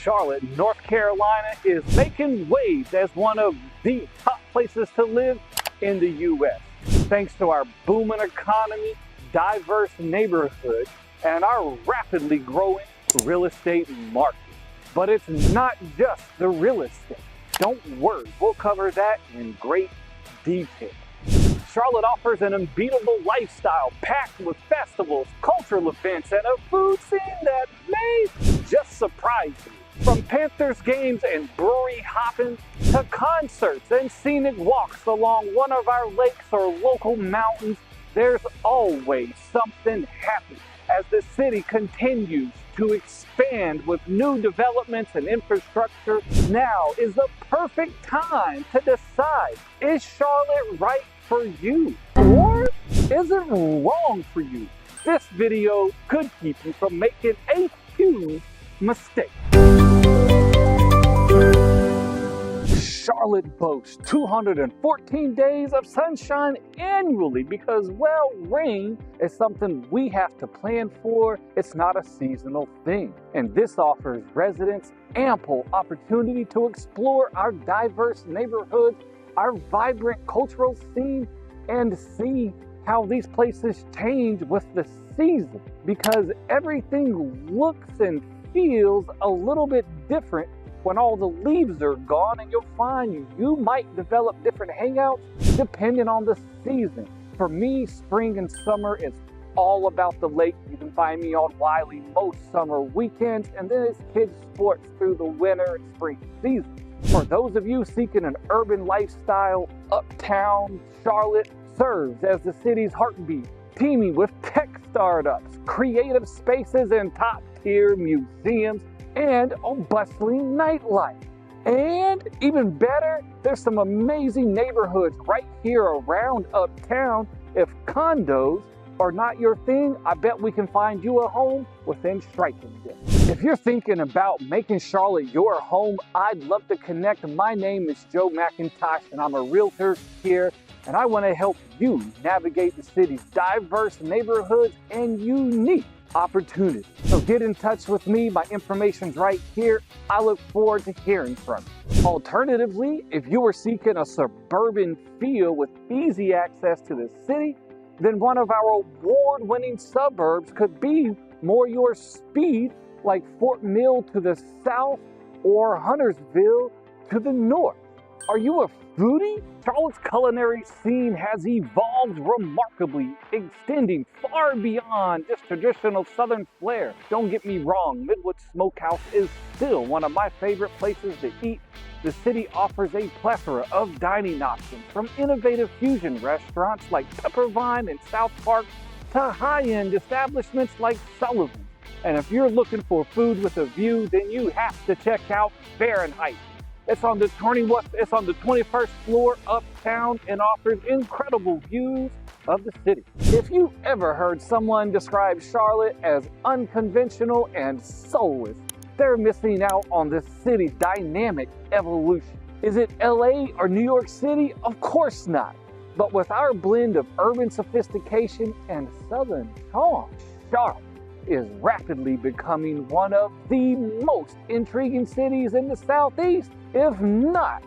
Charlotte, North Carolina is making waves as one of the top places to live in the U.S. thanks to our booming economy, diverse neighborhood, and our rapidly growing real estate market. But it's not just the real estate. Don't worry, we'll cover that in great detail. Charlotte offers an unbeatable lifestyle packed with festivals, cultural events, and a food scene that may just surprise you. From Panthers games and brewery hopping to concerts and scenic walks along one of our lakes or local mountains, there's always something happening as the city continues to expand with new developments and infrastructure. Now is the perfect time to decide, is Charlotte right for you? Or is it wrong for you? This video could keep you from making a huge mistake. Charlotte boasts 214 days of sunshine annually because, well, rain is something we have to plan for. It's not a seasonal thing. And this offers residents ample opportunity to explore our diverse neighborhoods, our vibrant cultural scene, and see how these places change with the season, because everything looks and feels a little bit different when all the leaves are gone, and you'll find you might develop different hangouts depending on the season. For me, spring and summer is all about the lake. You can find me on Wiley most summer weekends, and then it's kids sports through the winter and spring season. For those of you seeking an urban lifestyle, uptown Charlotte serves as the city's heartbeat, teeming with tech startups, creative spaces, and top-tier museums, and a bustling nightlife. And even better, there's some amazing neighborhoods right here around uptown. If condos are not your thing, I bet we can find you a home within striking distance. If you're thinking about making Charlotte your home, I'd love to connect. My name is Joe McIntosh, and I'm a realtor here, and I want to help you navigate the city's diverse neighborhoods and unique opportunities. So get in touch with me. My information's right here. I look forward to hearing from you. Alternatively, if you are seeking a suburban feel with easy access to the city, then one of our award-winning suburbs could be more your speed, like Fort Mill to the south or Huntersville to the north. Are you a foodie? Charlotte's culinary scene has evolved remarkably, extending far beyond just traditional Southern flair. Don't get me wrong, Midwood Smokehouse is still one of my favorite places to eat. The city offers a plethora of dining options, from innovative fusion restaurants like Peppervine in South Park to high-end establishments like Sullivan. And if you're looking for food with a view, then you have to check out Fahrenheit. It's on the 21st floor uptown and offers incredible views of the city. If you ever heard someone describe Charlotte as unconventional and soulless, they're missing out on the city's dynamic evolution. Is it LA or New York City? Of course not. But with our blend of urban sophistication and southern charm, Charlotte is rapidly becoming one of the most intriguing cities in the Southeast, if not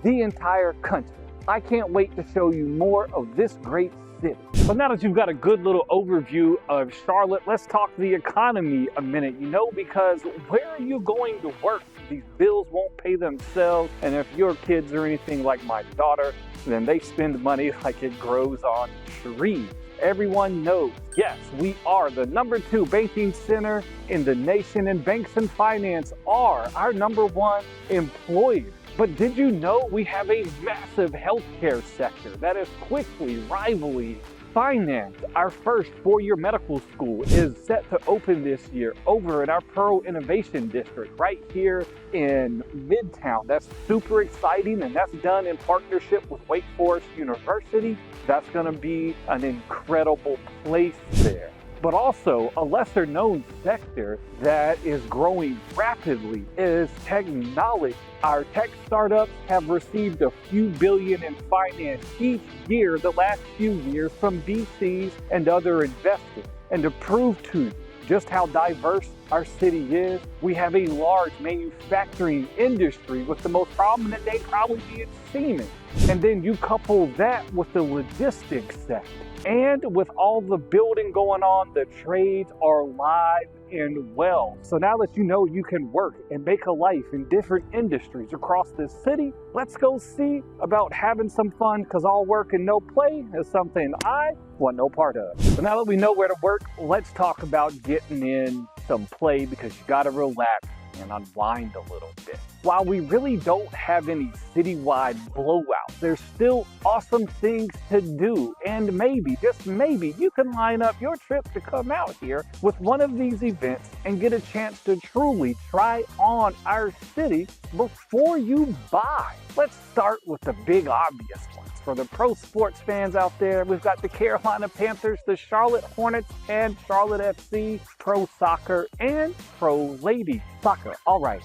the entire country. I can't wait to show you more of this great city. But now that you've got a good little overview of Charlotte, let's talk the economy a minute, because where are you going to work? These bills won't pay themselves, and if your kids are anything like my daughter, then they spend money like it grows on trees. Everyone knows, yes, we are the #2 banking center in the nation, and banks and finance are our #1 employer. But did you know we have a massive healthcare sector that is quickly rivaling finance? Our first 4-year medical school is set to open this year over in our Pearl Innovation District right here in Midtown. That's super exciting, and that's done in partnership with Wake Forest University. That's going to be an incredible place there. But also, a lesser known sector that is growing rapidly is technology. Our tech startups have received a few billion in finance each year the last few years from VCs and other investors. And to prove to you just how diverse our city is. We have a large manufacturing industry with the most prominent name probably being cement. And then you couple that with the logistics sector. And with all the building going on, the trades are alive and well. So now that you know you can work and make a life in different industries across this city, let's go see about having some fun, because all work and no play is something I want no part of. So now that we know where to work, let's talk about getting in some play, because you gotta relax and unwind a little bit. While we really don't have any citywide blowouts, there's still awesome things to do, and maybe, just maybe, you can line up your trip to come out here with one of these events and get a chance to truly try on our city before you buy. Let's start with the big obvious ones. For the pro sports fans out there, we've got the Carolina Panthers, the Charlotte Hornets, and Charlotte FC, pro soccer, and pro lady soccer. All right.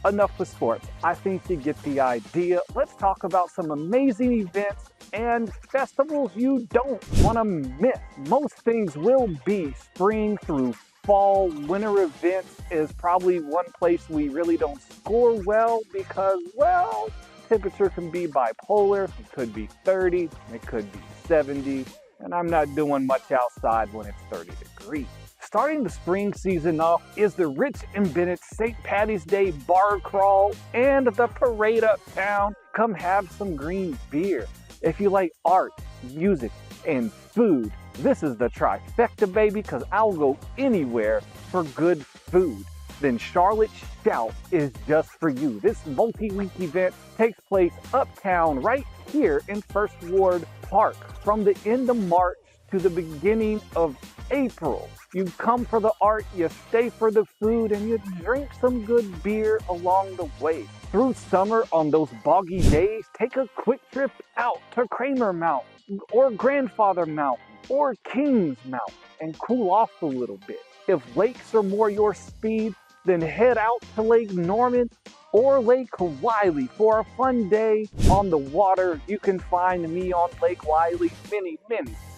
Enough with sports. I think you get the idea. Let's talk about some amazing events and festivals you don't want to miss. Most things will be spring through fall. Winter events is probably one place we really don't score well because, well, temperature can be bipolar. It could be 30, it could be 70, and I'm not doing much outside when it's 30 degrees. Starting the spring season off is the Rich and Bennett St. Patty's Day Bar Crawl and the Parade Uptown. Come have some green beer. If you like art, music, and food, this is the trifecta, baby, because I'll go anywhere for good food. Then Charlotte Shout is just for you. This multi-week event takes place uptown right here in First Ward Park from the end of March to the beginning of April. You come for the art, you stay for the food, and you drink some good beer along the way. Through summer on those boggy days, take a quick trip out to Kramer Mountain or Grandfather Mountain or Kings Mountain and cool off a little bit. If lakes are more your speed, then head out to Lake Norman or Lake Wiley for a fun day on the water. You can find me on Lake Wiley many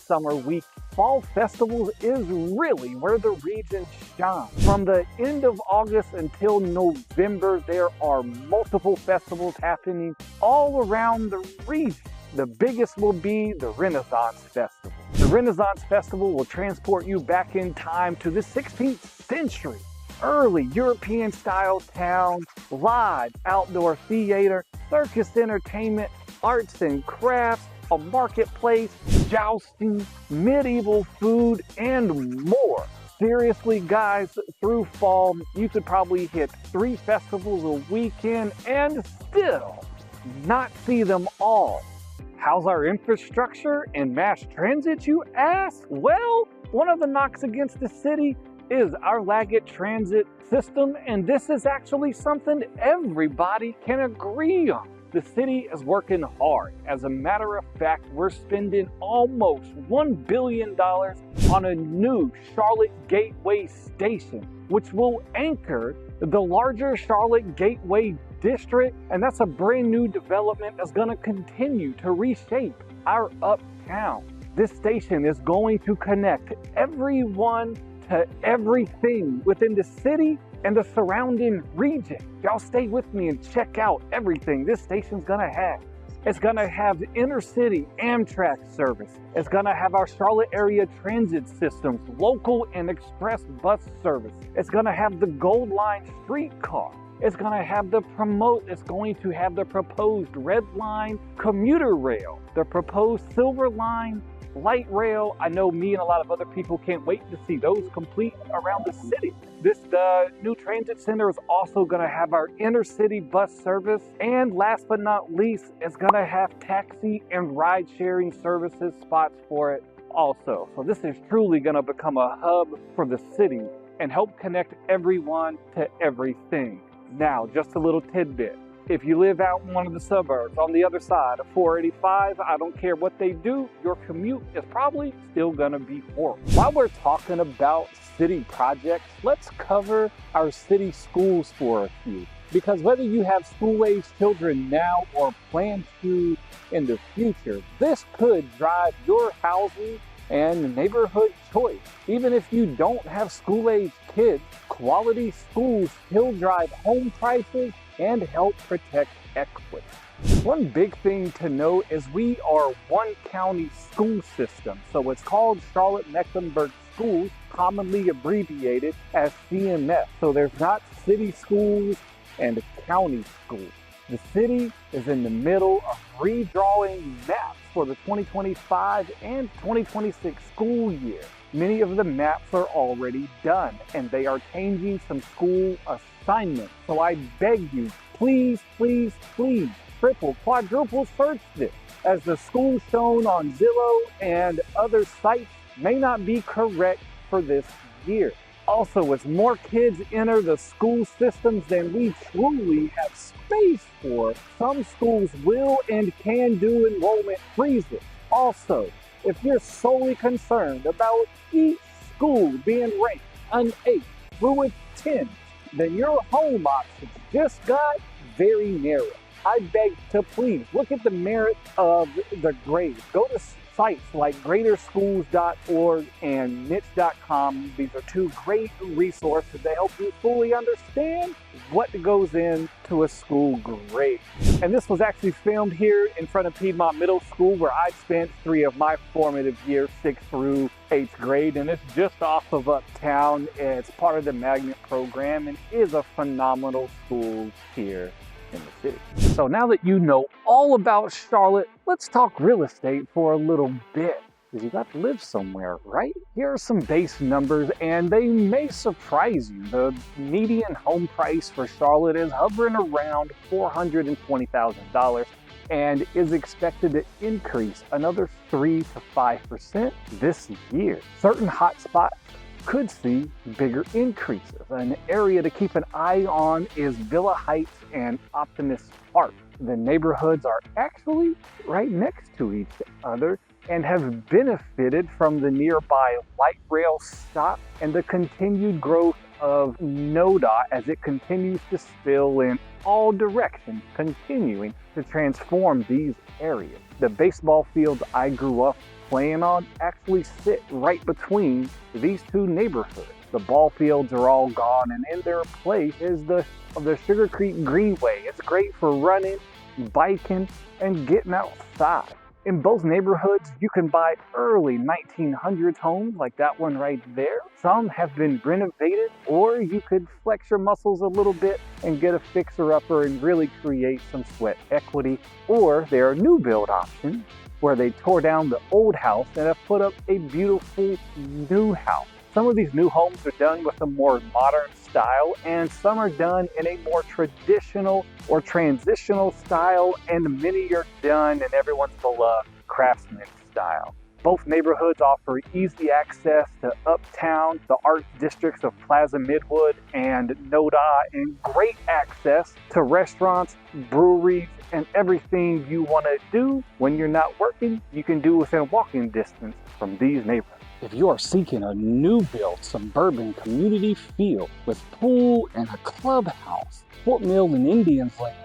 summer weeks. Fall festivals is really where the region shines. From the end of August until November, there are multiple festivals happening all around the region. The biggest will be the Renaissance Festival. The Renaissance Festival will transport you back in time to the 16th century. Early European-style town, live outdoor theater, circus entertainment, arts and crafts, a marketplace, jousting, medieval food, and more. Seriously, guys, through fall, you could probably hit 3 festivals a weekend and still not see them all. How's our infrastructure and mass transit, you ask? Well, one of the knocks against the city is our lagged transit system, and this is actually something everybody can agree on. The city is working hard. As a matter of fact, we're spending almost $1 billion on a new Charlotte Gateway station, which will anchor the larger Charlotte Gateway district, and that's a brand new development that's going to continue to reshape our uptown. This station is going to connect everyone to everything within the city and the surrounding region. Y'all stay with me and check out everything this station's gonna have. It's gonna have inner city Amtrak service. It's gonna have our Charlotte area transit systems, local and express bus service. It's gonna have the Gold Line streetcar. It's going to have the proposed Red Line commuter rail, the proposed Silver Line light rail. I know me and a lot of other people can't wait to see those complete around the city. The new transit center is also going to have our inner city bus service. And last but not least, it's going to have taxi and ride sharing services spots for it also. So this is truly going to become a hub for the city and help connect everyone to everything. Now, just a little tidbit. If you live out in one of the suburbs on the other side of 485, I don't care what they do, your commute is probably still gonna be horrible. While we're talking about city projects, let's cover our city schools for a few. Because whether you have school-age children now or plan to in the future, this could drive your housing and neighborhood choice. Even if you don't have school-age kids, quality schools still drive home prices and help protect equity. One big thing to note is we are one county school system, so it's called Charlotte-Mecklenburg Schools, commonly abbreviated as CMS. So there's not city schools and county schools. The city is in the middle of redrawing maps for the 2025 and 2026 school year. Many of the maps are already done, and they are changing some school assignments. So I beg you, please, please, please, triple, quadruple search this, as the schools shown on Zillow and other sites may not be correct for this year. Also, as more kids enter the school systems than we truly have space for, some schools will and can do enrollment freezes. Also, if you're solely concerned about each school being ranked an 8 through a 10, then your home options just got very narrow. I beg to please look at the merit of the grades. Go to sites like greaterschools.org and niche.com. These are two great resources to help you fully understand what goes into a school grade. And this was actually filmed here in front of Piedmont Middle School, where I spent 3 of my formative years, 6th through 8th grade, and it's just off of Uptown. It's part of the Magnet program and is a phenomenal school here in the city. So now that you know all about Charlotte, let's talk real estate for a little bit, because you got to live somewhere, right? Here are some base numbers, and they may surprise you. The median home price for Charlotte is hovering around $420,000 and is expected to increase another 3 to 5% this year. Certain hotspots could see bigger increases. An area to keep an eye on is Villa Heights and Optimist Park. The neighborhoods are actually right next to each other and have benefited from the nearby light rail stop and the continued growth of NODA as it continues to spill in all directions, continuing to transform these areas. The baseball fields I grew up playing on actually sit right between these two neighborhoods. The ball fields are all gone, and in their place is the Sugar Creek Greenway. It's great for running, biking, and getting outside. In both neighborhoods, you can buy early 1900s homes like that one right there. Some have been renovated, or you could flex your muscles a little bit and get a fixer-upper and really create some sweat equity. Or there are new build options where they tore down the old house and have put up a beautiful new house. Some of these new homes are done with a more modern style, and some are done in a more traditional or transitional style, and many are done in everyone's beloved craftsman style. Both neighborhoods offer easy access to Uptown, the art districts of Plaza Midwood and NODA, and great access to restaurants, breweries, and everything you want to do when you're not working, you can do within walking distance from these neighborhoods. If you are seeking a new built suburban community feel with pool and a clubhouse, Fort Mill and Indians Land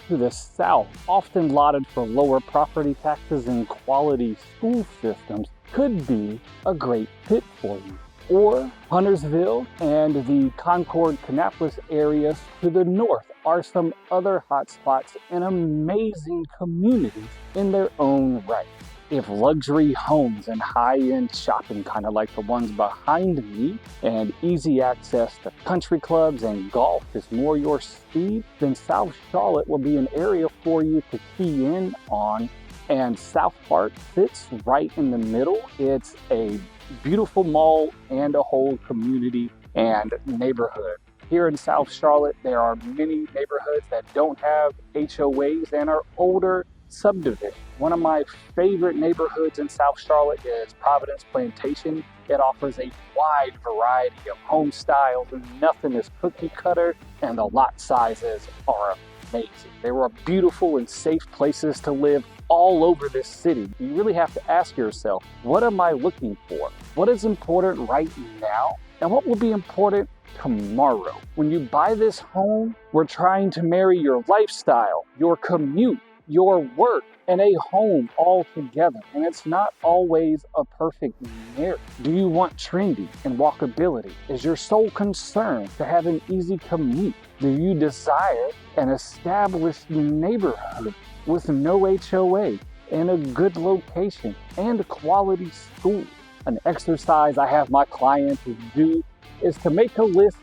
to the south, often lauded for lower property taxes and quality school systems, could be a great fit for you. Or Huntersville and the Concord-Kannapolis areas to the north are some other hotspots and amazing communities in their own right. If luxury homes and high-end shopping, kind of like the ones behind me, and easy access to country clubs and golf is more your speed, then South Charlotte will be an area for you to key in on. And South Park sits right in the middle. It's a beautiful mall and a whole community and neighborhood. Here in South Charlotte, there are many neighborhoods that don't have HOAs and are older subdivision. One of my favorite neighborhoods in South Charlotte is Providence Plantation. It offers a wide variety of home styles, and nothing is cookie cutter, and the lot sizes are amazing. There are beautiful and safe places to live all over this city. You really have to ask yourself, what am I looking for? What is important right now? And what will be important tomorrow? When you buy this home, we're trying to marry your lifestyle, your commute, your work, and a home all together. And it's not always a perfect marriage. Do you want trendy and walkability? Is your sole concern to have an easy commute? Do you desire an established neighborhood with no HOA and a good location and a quality school? An exercise I have my clients do is to make a list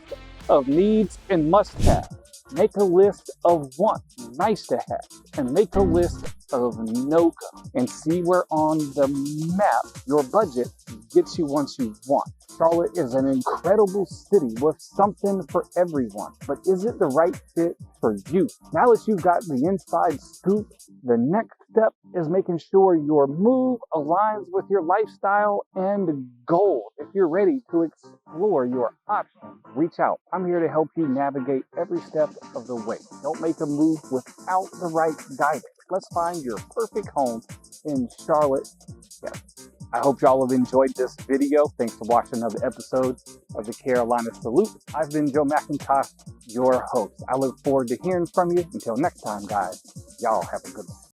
of needs and must-haves. Make a list of wants, nice to have, and make a list of no-go, and see where on the map your budget gets you once you want. Charlotte is an incredible city with something for everyone, but is it the right fit for you? Now that you've got the inside scoop, the next step is making sure your move aligns with your lifestyle and goals. If you're ready to explore your options, reach out. I'm here to help you navigate every step of the way. Don't make a move without the right guidance. Let's find your perfect home in Charlotte. Yes. I hope y'all have enjoyed this video. Thanks for watching another episode of the Carolina Salute. I've been Joe McIntosh, your host. I look forward to hearing from you. Until next time, guys, y'all have a good one.